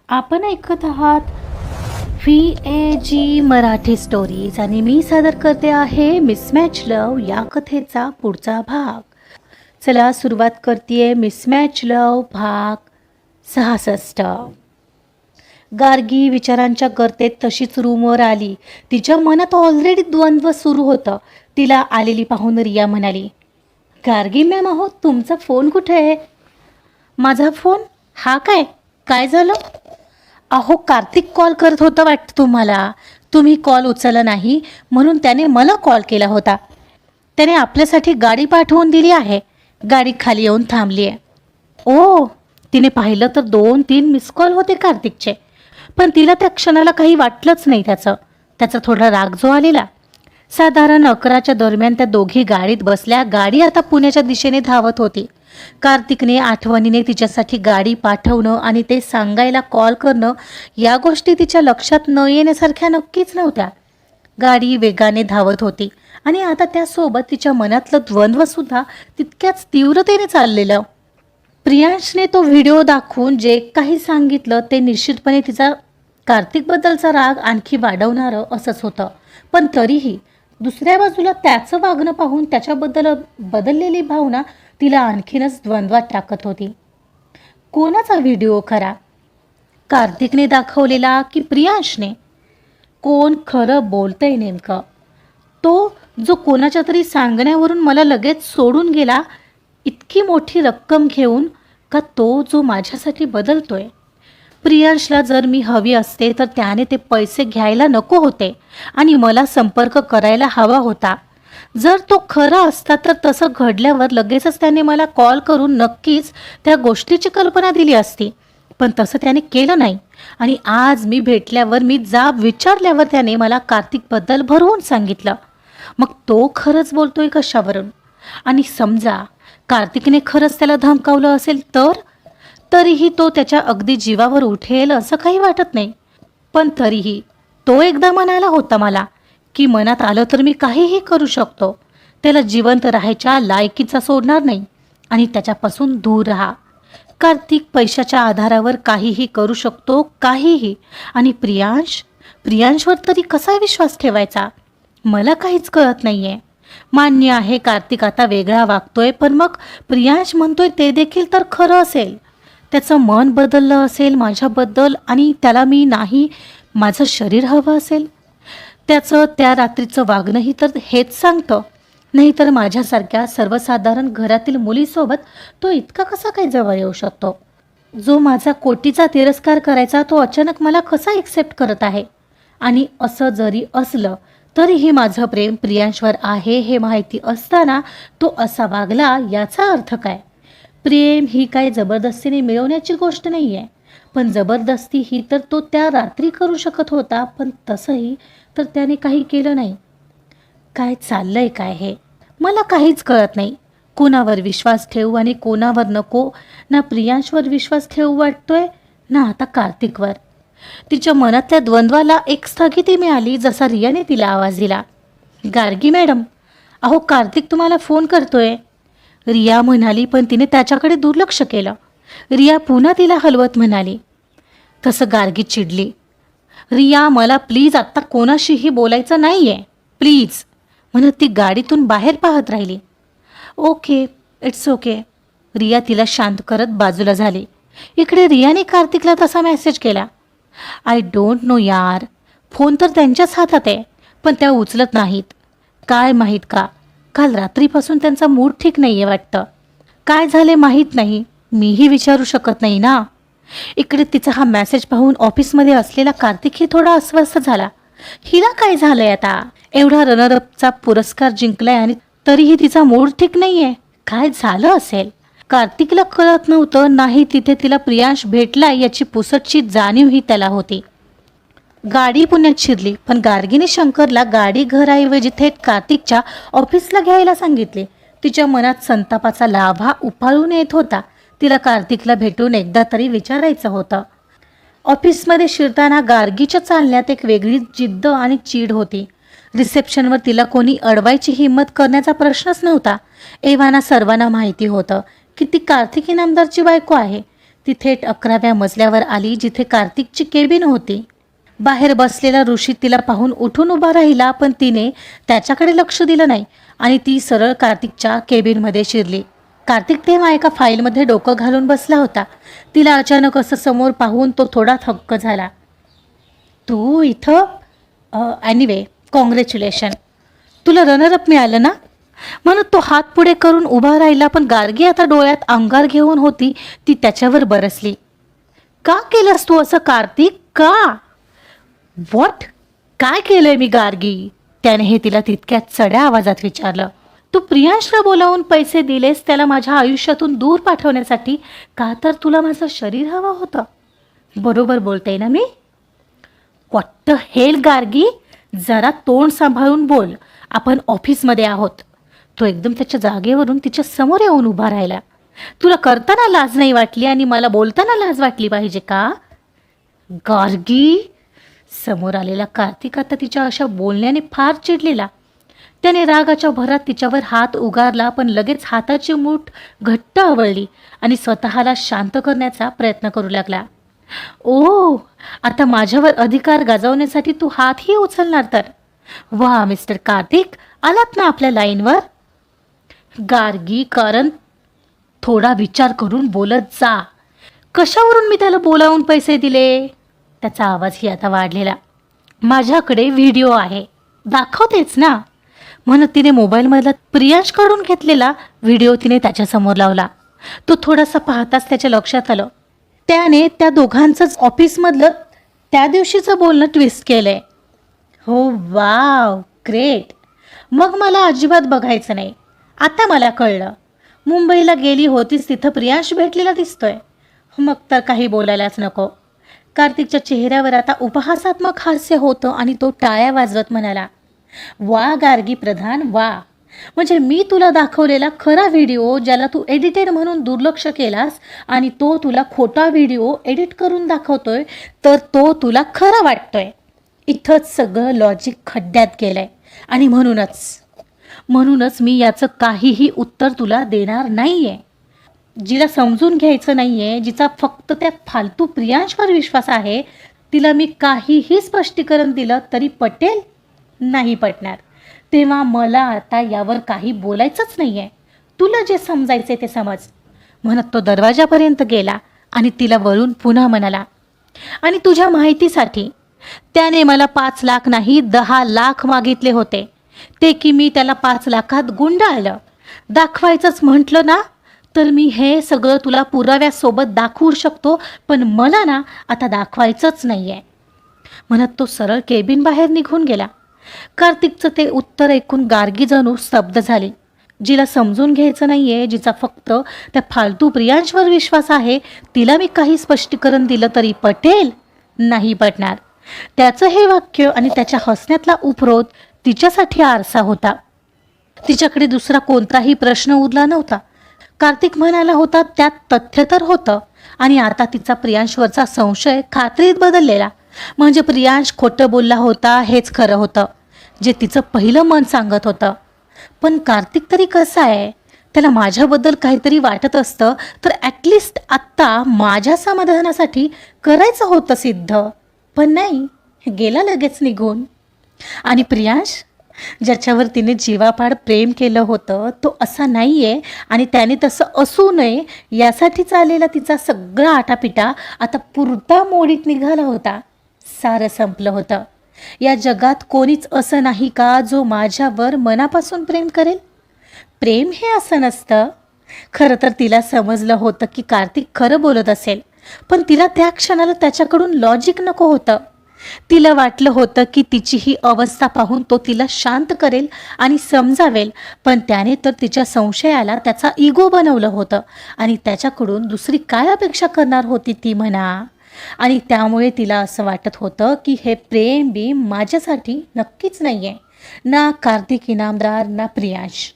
आपण ऐकत आहात VAG मराठी स्टोरीज आणि मी सादर करते आहे मिसमॅच लव या कथेचा पुढचा भाग. चला सुरुवात करते मिसमॅच लव भाग 66. गार्गी विचारांच्या गर्तेत तशीच रूमवर आली. तिच्या मनात ऑलरेडी द्वंद्व सुरू होतं. तिला आलेली पाहून रिया म्हणाली, गार्गी मॅम, अहो तुमचा फोन कुठे आहे? माझा फोन? हा काय झालं? अहो कार्तिक कॉल करत होता वाटतं तुम्हाला. तुम्ही कॉल उचलला नाही म्हणून त्याने मला कॉल केला होता. त्याने आपल्यासाठी गाडी पाठवून दिली आहे. गाडी खाली येऊन थांबली आहे. ओ, तिने पाहिलं तर 2-3 मिस कॉल होते कार्तिकचे, पण तिला त्या क्षणाला काही वाटलंच नाही. त्याचा थोडा राग जो आलेला. साधारण 11च्या दरम्यान त्या दोघी गाडीत बसल्या. गाडी आता पुण्याच्या दिशेने धावत होती. कार्तिकने आठवणीने तिच्यासाठी गाडी पाठवणं आणि ते सांगायला कॉल करणं या गोष्टी तिच्या लक्षात न येण्यासारख्या नक्कीच नव्हत्या. गाडी वेगाने धावत होती आणि आता त्यासोबत तिच्या मनातलं द्वंद्वसुद्धा तितक्याच तीव्रतेने चाललेलं. प्रियांशने तो व्हिडिओ दाखवून जे काही सांगितलं ते निश्चितपणे तिचा कार्तिकबद्दलचा राग आणखी वाढवणारं असंच होतं. पण तरीही दुसऱ्या बाजूला त्याचं वागणं पाहून त्याच्याबद्दल बदललेली भावना तिला आणखीनच द्वंद्वात टाकत होती. कोणाचा व्हिडिओ खरा? कार्तिकने दाखवलेला की प्रियांशने? कोण खरं बोलतंय नेमकं? तो जो कोणाच्या तरी सांगण्यावरून मला लगेच सोडून गेला इतकी मोठी रक्कम घेऊन, का तो जो माझ्यासाठी बदलतोय? प्रियांशला जर मी हवी असते तर त्याने ते पैसे घ्यायला नको होते आणि मला संपर्क करायला हवा होता. जर तो खरा असता तर तसं घडल्यावर लगेचच त्याने मला कॉल करून नक्कीच त्या गोष्टीची कल्पना दिली असती. पण तसं त्याने केलं नाही. आणि आज मी भेटल्यावर, मी जाब विचारल्यावर त्याने मला कार्तिकबद्दल भरवून सांगितलं. मग तो खरंच बोलतोय कशावरून? आणि समजा कार्तिकने खरंच त्याला धमकावलं असेल तर? तरीही तो त्याच्या अगदी जीवावर उठेल असं काही वाटत नाही. पण तरीही तो एकदा म्हणाला होता मला की मनात आलं तर मी काहीही करू शकतो. त्याला जिवंत राहायच्या लायकीचा सोडणार नाही आणि त्याच्यापासून दूर राहा. कार्तिक पैशाच्या आधारावर काहीही करू शकतो, काहीही. आणि प्रियांशवर तरी कसा विश्वास ठेवायचा? मला काहीच कळत नाहीये. मान्य आहे कार्तिक आता वेगळा वागतोय, पण मग प्रियांश म्हणतोय ते देखील तर खरं असेल. त्याचं मन बदललं असेल माझ्याबद्दल आणि त्याला मी नाही, माझं शरीर हवं असेल. त्याचं त्या रात्रीचं वागणंही तर हेच सांगतं. नाहीतर माझ्यासारख्या सर्वसाधारण घरातील मुलीसोबत तो इतका कसा काय जवळ येऊ शकतो? जो माझा कोटीचा तिरस्कार करायचा तो अचानक मला कसा एक्सेप्ट करत आहे? आणि असं जरी असलं तरीही माझं प्रेम प्रियांशवर आहे हे माहिती असताना तो असा वागला, याचा अर्थ काय? प्रेम ही काय जबरदस्तीने मिळवण्याची गोष्ट नाही आहे. पण जबरदस्ती ही तर तो त्या रात्री करू शकत होता, पण तसंही तर त्याने काही केलं नाही. काय चाललंय काय हे? मला काहीच कळत नाही. कोणावर विश्वास ठेवू आणि कोणावर नको? ना प्रियांशवर विश्वास ठेवू वाटतोय, ना आता कार्तिकवर. तिच्या मनातल्या द्वंद्वाला एक स्थगिती मिळाली जसा रियाने तिला आवाज दिला, गार्गी मॅडम, अहो कार्तिक तुम्हाला फोन करतोय. रिया म्हणाली, पण तिने त्याच्याकडे दुर्लक्ष केलं. रिया पुन्हा तिला हलवत म्हणाली. तसं गार्गी चिडली. रिया, मला प्लीज आत्ता कोणाशीही बोलायचं नाही आहे, प्लीज, म्हणत ती गाडीतून बाहेर पाहत राहिली. Okay, it's okay. रिया तिला शांत करत बाजूला झाली. इकडे रियाने कार्तिकला तसा मेसेज केला. आय डोंट नो यार, फोन तर त्यांच्याच हातात आहे, पण त्या उचलत नाहीत. काय माहीत का, काल रात्रीपासून त्यांचा मूड ठीक नाही आहे वाटतं. काय झाले माहीत नाही, मीही विचारू शकत नाही ना. इकडे तिचा हा मेसेज पाहून ऑफिसमध्ये असलेला कार्तिकही थोडा अस्वस्थ झाला. हिला काय झालंय आता? एवढा रनरअपचा पुरस्कार जिंकलाय आणि तरीही तिचा मूड ठीक नाहीये. काय झालं असेल? कार्तिकला कळत नव्हतं, नाही तिथे तिला प्रियांश भेटला याची पुसटची जाणीवही त्याला होती. गाडी पुण्यात शिरली, पण गार्गीने शंकरला गाडी घराऐवजी थेट कार्तिकच्या ऑफिसला घ्यायला सांगितले. तिच्या मनात संतापाचा लाभा उफाळून येत होता. तिला कार्तिकला भेटून एकदा तरी विचारायचं होतं. ऑफिसमध्ये शिरताना गार्गीच्या चालण्यात एक वेगळी जिद्द आणि चीड होती. रिसेप्शनवर तिला कोणी अडवायची हिंमत करण्याचा प्रश्नच नव्हता. एव्हाना सर्वांना माहिती होतं की ती कार्तिक इनामदारची बायको आहे. ती थेट 11व्या मजल्यावर आली जिथे कार्तिकची केबिन होती. बाहेर बसलेला ऋषी तिला पाहून उठून उभा राहिला, पण तिने त्याच्याकडे लक्ष दिलं नाही आणि ती सरळ कार्तिकच्या केबिनमध्ये शिरली. कार्तिक तेव्हा एका फाईलमध्ये डोकं घालून बसला होता. तिला अचानक असं समोर पाहून तो थोडा थक्क झाला. तू इथं? एनिवे, कॉंग्रॅच्युलेशन, तुला रनरअप मिळालं ना? म्हणत तो हात पुढे करून उभा राहिला, पण गार्गी आता डोळ्यात अंगार घेऊन होती. ती त्याच्यावर बरसली. का केलंस तू असं कार्तिक, का? व्हॉट? काय केलंय मी गार्गी? त्याने हे तिला तितक्यात चढ्या आवाजात विचारलं. तू प्रियांशला बोलावून पैसे दिलेस त्याला माझ्या आयुष्यातून दूर पाठवण्यासाठी, का तर तुला माझं शरीर हवं होतं? बरोबर बोलते ना मी? व्हॉट द हेल गार्गी, जरा तोंड सांभाळून बोल, आपण ऑफिसमध्ये आहोत. तो एकदम त्याच्या जागेवरून तिच्या समोर येऊन उभा राहिला. तुला करताना लाज नाही वाटली आणि मला बोलताना लाज वाटली पाहिजे का? गार्गी, समोर आलेला कार्तिक आता तिच्या अशा बोलण्याने फार चिडलेला. त्याने रागाच्या भरात तिच्यावर हात उगारला, पण लगेच हाताची मूठ घट्ट आवळली आणि स्वतःला शांत करण्याचा प्रयत्न करू लागला. ओ, आता माझ्यावर अधिकार गाजवण्यासाठी तू हातही उचलणार तर? वा मिस्टर कार्तिक, आलात ना आपल्या लाईनवर? गार्गी, कारण थोडा विचार करून बोलत जा. कशावरून मी त्याला बोलावून पैसे दिले? त्याचा आवाजही आता वाढलेला. माझ्याकडे व्हिडिओ आहे, दाखवतेच ना, म्हणत तिने मोबाईलमधला प्रियांशकडून घेतलेला व्हिडिओ तिने त्याच्यासमोर लावला. तो थोडासा पाहताच त्याच्या लक्षात आलं. त्याने त्या दोघांचंच ऑफिसमधलं त्या दिवशीचं बोलणं ट्विस्ट केलंय. हो वाव, ग्रेट. मग मला अजिबात बघायचं नाही. आता मला कळलं, मुंबईला गेली होतीस तिथं प्रियांश भेटलेला दिसतोय. मग तर काही बोलायलाच नको. कार्तिकच्या चेहऱ्यावर आता उपहासात्मक हास्य होतं आणि तो टाळ्या वाजवत म्हणाला, वा गार्गी प्रधान, वा. म्हणजे मी तुला दाखवलेला खरा व्हिडिओ ज्याला तू एडिटेड म्हणून दुर्लक्ष केलास आणि तो तुला खोटा व्हिडिओ एडिट करून दाखवतोय, तर तो तुला खरा वाटतोय. इथंच सगळं लॉजिक खड्ड्यात गेलंय आणि म्हणूनच मी याचं काहीही उत्तर तुला देणार नाहीये. जिला समजून घ्यायचं नाहीये, जिचा फक्त त्या फालतू प्रियांशवर विश्वास आहे, तिला मी काहीही स्पष्टीकरण दिलं तरी पटेल? नाही पटणार. तेव्हा मला आता यावर काही बोलायचंच नाहीये. तुला जे समजायचे ते समज, म्हणत तो दरवाजापर्यंत गेला आणि तिला वळून पुन्हा म्हणाला, आणि तुझ्या माहितीसाठी त्याने मला 5 लाख नाही 10 लाख मागितले होते. ते की मी त्याला 5 लाखात गुंडाळलं. दाखवायचंच म्हटलं ना, तर मी हे सगळं तुला पुराव्यासोबत दाखवू शकतो, पण मला ना आता दाखवायचंच नाही आहे, म्हणत तो सरळ केबिन बाहेर निघून गेला. कार्तिकचं ते उत्तर ऐकून गार्गी जणू स्तब्ध झाली. जिला समजून घ्यायचं नाही आहे, जिचा फक्त त्या फालतू प्रियांशवर विश्वास आहे, तिला मी काही स्पष्टीकरण दिलं तरी पटेल? नाही पटणार. त्याचं हे वाक्य आणि त्याच्या हसण्यातला उपरोध तिच्यासाठी आरसा होता. तिच्याकडे दुसरा कोणताही प्रश्न उरला नव्हता. कार्तिक म्हणाला होता त्यात तथ्य तर होतं, आणि आता तिचा प्रियांशवरचा संशय खात्रीत बदललेला. म्हणजे प्रियांश खोटं बोलला होता हेच खरं होतं, जे तिचं पहिलं मन सांगत होतं. पण कार्तिक तरी कसा आहे? त्याला माझ्याबद्दल काहीतरी वाटत असतं तर ॲटलिस्ट आत्ता माझ्या समाधानासाठी करायचं होतं सिद्ध. पण नाही, गेला लगेच निघून. आणि प्रियांश, ज्याच्यावर तिने जीवापाड प्रेम केलं होतं, तो असा नाही आहे आणि त्याने तसं असू नये यासाठी चाललेला तिचा सगळा आटापिटा आता पुरता मोडीत निघाला होता. सारं संपलं होतं. या जगात कोणीच असं नाही का जो माझ्यावर मनापासून प्रेम करेल? प्रेम हे असं नसतं. खरं तर तिला समजलं होतं की कार्तिक खरं बोलत असेल, पण तिला त्या क्षणाला त्याच्याकडून लॉजिक नको होतं. तिला वाटलं होतं की तिची ही अवस्था पाहून तो तिला शांत करेल आणि समजावेल, पण त्याने तर तिच्या संशयाला त्याचा इगो बनवलं होतं आणि त्याच्याकडून दुसरी काय अपेक्षा करणार होती ती म्हणा. आणि त्यामुळे तिला असं वाटत होतं की हे प्रेम बी माझ्यासाठी नक्कीच नाही आहे, ना कार्तिक इनामदार ना प्रियांश.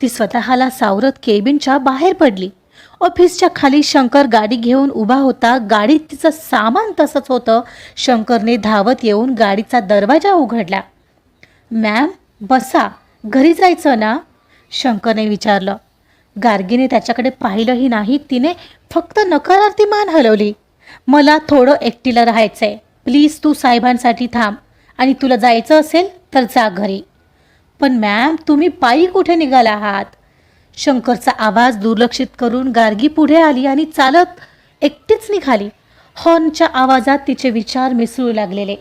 ती स्वतःला सावरत केबिनच्या बाहेर पडली. ऑफिसच्या खाली शंकर गाडी घेऊन उभा होता. गाडीत तिचं सामान तसंच होतं. शंकरने धावत येऊन गाडीचा दरवाजा उघडला. मॅम बसा, घरी जायचं ना? शंकरने विचारलं. गार्गीने त्याच्याकडे पाहिलंही नाही. तिने फक्त नकारार्थी मान हलवली. मला थोडं एकटीला राहायचंय, प्लीज तू साहेबांसाठी थांब, आणि तुला जायचं असेल तर जा घरी. पण मॅम, तुम्ही पायी कुठे निघाला आहात? शंकरचा आवाज दुर्लक्षित करून गार्गी पुढे आली आणि चालत एकटीच निघाली. हॉर्नच्या आवाजात तिचे विचार मिसळू लागलेले.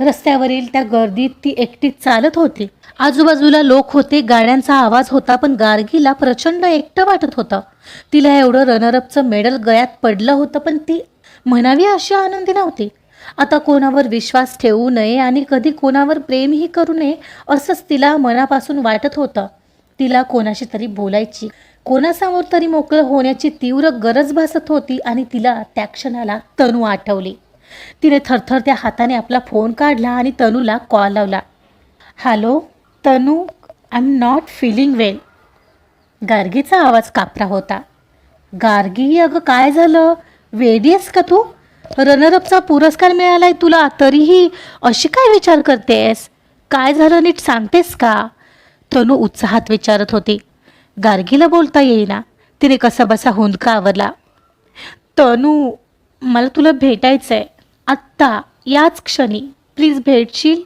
रस्त्यावरील त्या गर्दीत ती एकटीच चालत होती. आजूबाजूला लोक होते, गाड्यांचा आवाज होता, पण गार्गीला प्रचंड एकटं वाटत होतं. तिला एवढं रनरअपचं मेडल गळ्यात पडलं होतं, पण ती म्हणावी अशी आनंदी नव्हती. आता कोणावर विश्वास ठेवू नये आणि कधी कोणावर प्रेमही करू नये असंच तिला मनापासून वाटत होतं. तिला कोणाशी तरी बोलायची, कोणासमोर तरी मोकळं होण्याची तीव्र गरज भासत होती आणि तिला त्या क्षणाला तनू आठवली. तिने थरथरत्या हाताने आपला फोन काढला आणि तनूला कॉल लावला. Hello Tanu, I am not feeling well. गार्गीचा आवाज कापरा होता. गार्गी, अगं काय झालं? वेडी आहेस का तू? रनरअपचा पुरस्कार मिळालाय तुला, तरीही अशी काय विचार करतेस? काय झालं नीट सांगतेस का? तनू उत्साहात विचारत होती. गार्गीला बोलता येईना. तिने कसा बसा हुंदका आवरला. तनू, मला तुला भेटायचं आहे आत्ता, याच क्षणी. प्लीज भेटशील?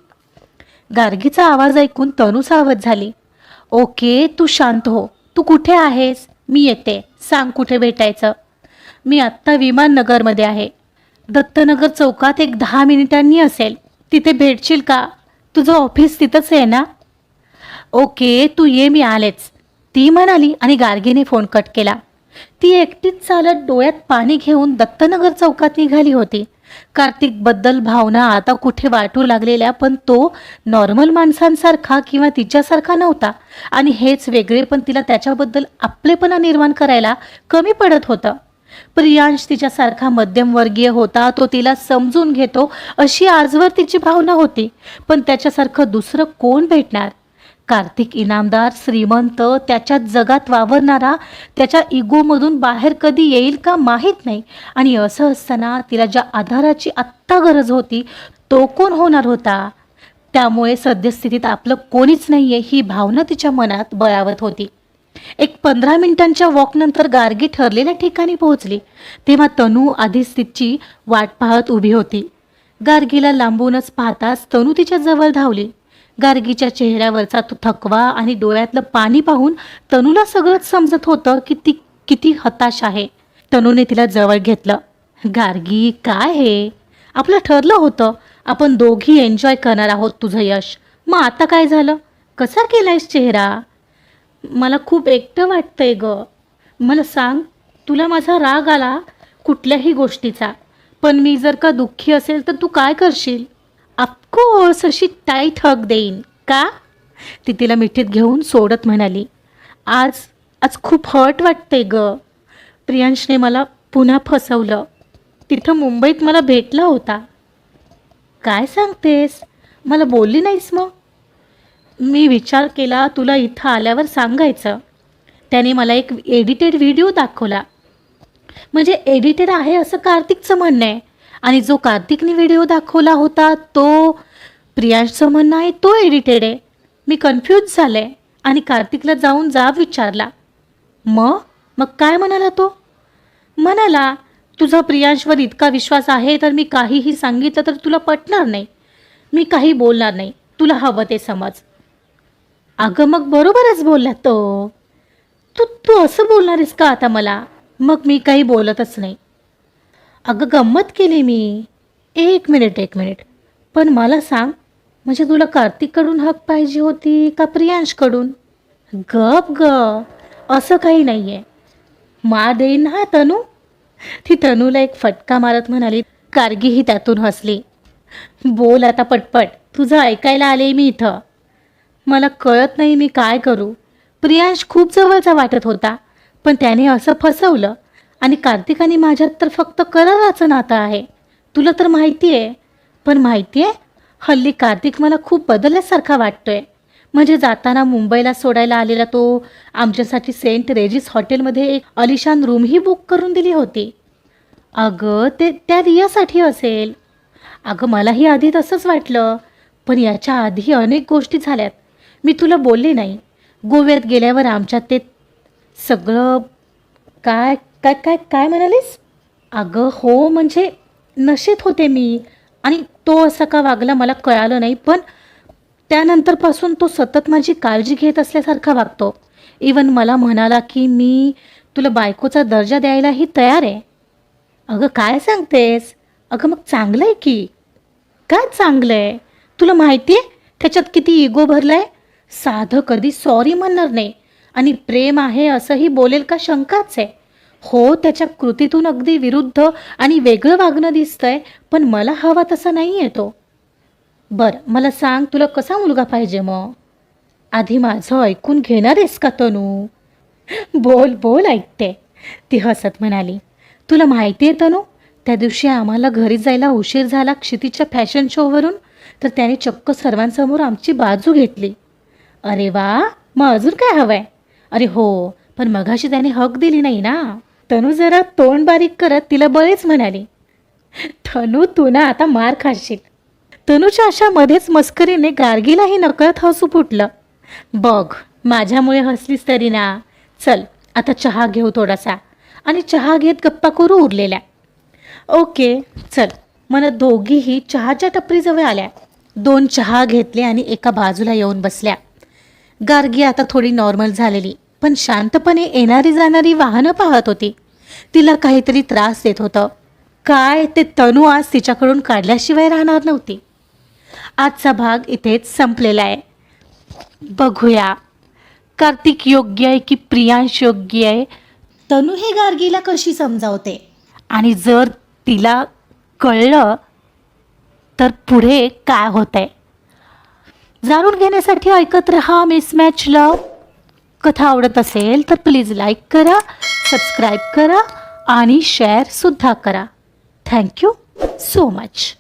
गार्गीचा आवाज ऐकून तनू सावध झाली. ओके, तू शांत हो. तू कुठे आहेस? मी येते. सांग कुठे भेटायचं? मी आत्ता विमाननगरमध्ये आहे. दत्तनगर चौकात एक 10 मिनिटांनी असेल. तिथे भेटशील का? तुझं ऑफिस तिथंच आहे ना? ओके, तू ये, मी आलेच, ती म्हणाली आणि गार्गीने फोन कट केला. ती एकटीच चालत डोळ्यात पाणी घेऊन दत्तनगर चौकात निघाली होती. कार्तिकबद्दल भावना आता कुठे वाटू लागलेल्या, पण तो नॉर्मल माणसांसारखा किंवा तिच्यासारखा नव्हता आणि हेच वेगळे पण तिला त्याच्याबद्दल आपलेपणा निर्माण करायला कमी पडत होतं. प्रियांश तिच्यासारखा मध्यमवर्गीय होता, तो तिला समजून घेतो अशी आजवर तिची भावना होती, पण त्याच्यासारखं दुसरं कोण भेटणार? कार्तिक इनामदार, श्रीमंत, त्याच्या जगात वावरणारा, त्याच्या इगोमधून बाहेर कधी येईल का माहीत नाही. आणि असं असताना तिला ज्या आधाराची आत्ता गरज होती तो कोण होणार होता? त्यामुळे सद्यस्थितीत आपलं कोणीच नाही आहे ही भावना तिच्या मनात बळावत होती. एक 15 मिनिटांच्या वॉकनंतर गार्गी ठरलेल्या ठिकाणी पोहोचली. तेव्हा तनू आधीच तिची वाट पाहत उभी होती. गार्गीला लांबूनच पाहताच तनू तिच्या जवळ धावली. गार्गीच्या चेहऱ्यावरचा तो थकवा आणि डोळ्यातलं पाणी पाहून तनूला सगळंच समजत होतं की ती किती हताश आहे. तनूने तिला जवळ घेतलं. गार्गी, काय हे? आपलं ठरलं होतं आपण दोघी एन्जॉय करणार आहोत तुझं यश. मग आता काय झालं? कसा केलायस चेहरा? मला खूप एकटं वाटतंय ग. मला सांग, तुला माझा राग आला कुठल्याही गोष्टीचा, पण मी जर का दुःखी असेल तर तू काय करशील? ऑफकोर्स, अशी टाईट हग देईन का? ती तिला मिठीत घेऊन सोडत म्हणाली. आज आज खूप हर्ट वाटतंय ग. प्रियांशने मला पुन्हा फसवलं. तिथं मुंबईत मला भेटला होता. काय सांगतेस? मला बोलली नाहीस मग? मी विचार केला तुला इथं आल्यावर सांगायचं. त्याने मला एक एडिटेड व्हिडिओ दाखवला. म्हणजे एडिटेड आहे असं कार्तिकचं म्हणणं आहे, आणि जो कार्तिकने व्हिडिओ दाखवला होता तो प्रियांशचं म्हणणं आहे तो एडिटेड आहे. मी कन्फ्यूज झाले आणि कार्तिकला जाऊन जाब विचारला. मग काय म्हणाला तो? म्हणाला, तुझा प्रियांशवर इतका विश्वास आहे तर मी काहीही सांगितलं तर तुला पटणार नाही. मी काही बोलणार नाही, तुला हवं ते समज. अगं मग बरोबरच बोलला तो. तू तू असं बोलणार आहेस का आता मला? मग मी काही बोलतच नाही. अगं गंमत केली मी. एक मिनिट, पण मला सांग, म्हणजे तुला कार्तिककडून हक पाहिजे होती का प्रियांशकडून? गप ग, असं काही नाही आहे. मा देईन हा तनू. ती तनूला एक फटका मारत म्हणाली. गार्गीही त्यातून हसली. बोल आता पटपट, तुझं ऐकायला आले मी इथं. मला कळत नाही मी काय करू. प्रियांश खूप जवळचा वाटत होता, पण त्याने असं फसवलं. आणि कार्तिक आणि माझ्यात तर फक्त कराराचं नातं आहे, तुला तर माहिती आहे. पण माहिती आहे, हल्ली कार्तिक मला खूप बदलल्यासारखा वाटतोय. म्हणजे जाताना मुंबईला सोडायला आलेला तो आमच्यासाठी सेंट रेजिस हॉटेलमध्ये एक अलिशान रूमही बुक करून दिली होती. अगं ते त्या रियासाठी असेल. अगं मलाही आधी तसंच वाटलं, पण याच्या आधी अनेक गोष्टी झाल्यात. मी तुला बोलले नाही. गोव्यात गेल्यावर आमच्यात ते सगळं काय काय काय काय म्हणालीस? अगं हो, म्हणजे नशेत होते मी आणि तो असा का वागला मला कळालं नाही, पण त्यानंतरपासून तो सतत माझी काळजी घेत असल्यासारखा वागतो. इवन मला म्हणाला की मी तुला बायकोचा दर्जा द्यायलाही तयार आहे. अगं काय सांगतेस? अगं मग चांगलं आहे की. काय चांगलं आहे? तुला माहिती आहे त्याच्यात किती इगो भरलाय. साधं कधी सॉरी म्हणणार नाही आणि प्रेम आहे असंही बोलेल का शंकाच आहे. हो, त्याच्या कृतीतून अगदी विरुद्ध आणि वेगळं वागणं दिसतंय, पण मला हवा तसा नाही आहे तो. बरं मला सांग, तुला कसा मुलगा पाहिजे मग? आधी माझं ऐकून घेणार आहेस का तनू? बोल बोल, ऐकते. ती हसत म्हणाली, तुला माहिती आहे तनू, त्या दिवशी आम्हाला घरी जायला उशीर झाला क्षितीच्या फॅशन शोवरून, तर त्याने चक्क सर्वांसमोर आमची बाजू घेतली. अरे वा, मग अजून काय हवंय? अरे हो, पण मघाशी त्याने हक दिली नाही ना. तनू जरा तोंड बारीक करत तिला बळीच म्हणाली, तनू तू ना आता मार खाशील. तनूच्या अशा मध्येच मस्करीने गार्गीलाही नकळत हसू फुटलं. बघ, माझ्यामुळे हसलीस तरी ना. चल आता चहा घेऊ थोडासा, आणि चहा घेत गप्पा करू उरलेल्या. ओके चल. म्हणत दोघीही चहाच्या टपरीजवळ आल्या. 2 चहा घेतले आणि एका बाजूला येऊन बसल्या. गार्गी आता थोडी नॉर्मल झालेली, पण शांतपणे येणारी जाणारी वाहनं पाहत होती. तिला काहीतरी त्रास देत होतं. काय ते तनू आज तिच्याकडून काढल्याशिवाय राहणार नव्हती. आजचा भाग इथेच संपलेला आहे. बघूया कार्तिक योग्य आहे की प्रियांश योग्य आहे, तनू हे गार्गीला कशी समजावते, आणि जर तिला कळलं तर पुढे काय होतंय. जाणून घेण्यासाठी ऐकत रहा मिसमॅच लव. कथा आवडत असेल तर प्लीज लाईक करा, सबस्क्राईब करा आणि शेअरसुद्धा करा. Thank you so much.